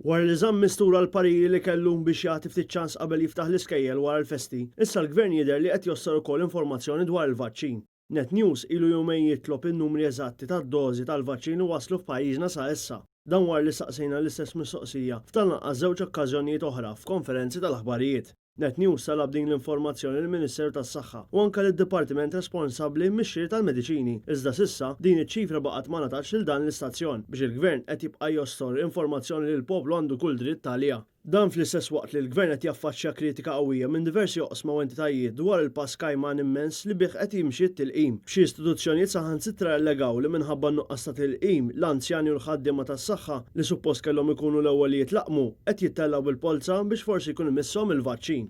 Wara li żamm mistura l-pariri li kellu biex jagħti ftit ċans qabel jiftaħ l-iskejjel wara l-festi, issa l-Gvern jidher li qed jostor ukoll informazzjoni dwar il-vaċċin. Net News ilu jumejn jitlob in-numri eżatti tad-dożi tal-vaċċin u waslu f'pajjiżna sa issa. Dan wara li saqsejna l-istess mistoqsija f'tal-naqqas żewġ okkażjonijiet oħra f'konferenzi tal-aħbarijiet. Net News talab din l-informazzjoni lill-Ministeru tas-Saħħa u anke lid-Dipartiment responsabbli mix-xiri tal-mediċini. Iżda s'issa din iċ-ċifra baqgħet ma ngħatax lil dan l-istazzjon biex il-Gvern qed jibqa' jostor informazzjoni li l-poplu għandu kull dritt għaliha. Dan fl-istess waqt li l-Gvern qed jaffaċċja kritika qawwija minn diversi oqsma u entitajiet dwar il-pass kajman immens li bih qed jimxi t-tilqim. F'xi istituzzjonijiet saħansitra allegaw li minħabba n-nuqqas ta' tilqim l-anzjani u l-ħaddiema tas-saħħa li suppost kellhom ikunu l-ewwel li jitlaqmu qed jittellaw bil-polza biex forsi jkun imisshom il-vaċċin.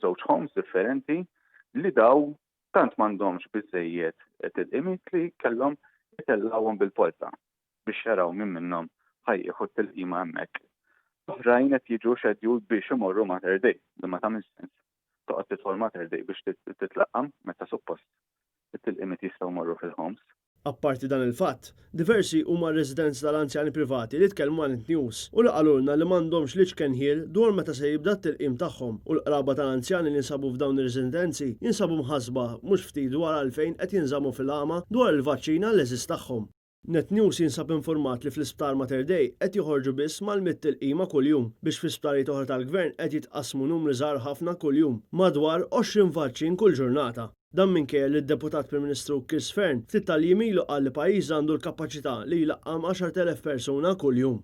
Żewġ homes differenti li daw tant m'għandhomx biżejjed tilqimiet li kellhom jitellawhom bil-polza biex jaraw min minnhom ħajjieħu t-tilqima hemmhekk. Oħrajn qed jiġu xedjul biex imorru Mater Dei li ma tagħmel sens. Toqgħod tidħol Mater Dei biex titlaqam meta suppost it-tilqimiet jistgħu jmorru fil-homes. Apparti dan il-fatt, diversi huma residenzi tal-anzjani privati li tkellmu għal News u li qalulna li m'għandhomx liċken ħiel dwar meta se jibda t-tilqim tagħhom u l-qraba tal-anzjani li jinsabu f'dawn ir-residenzi jinsabu mħassba mhux ftit dwar għalfejn qed jinżammu fil-għama dwar il-vaċċina l-eżis tagħhom. Net News jinsab informat li fl-isptar Mater Dei qed joħorġu biss mal-mit-tilqima kuljum biex fl-isptarijiet oħra tal-Gvern qed jitqasmu numri żgħar ħafna kuljum, madwar 20 vaċċin kull ġurnata. Dan minkejja li d-Deputat Prim Ministru l-Gvern ftit tal-jiem ilu qal li pajjiż għandu l-kapaċità li jlaqqam 10,000 persuna kuljum.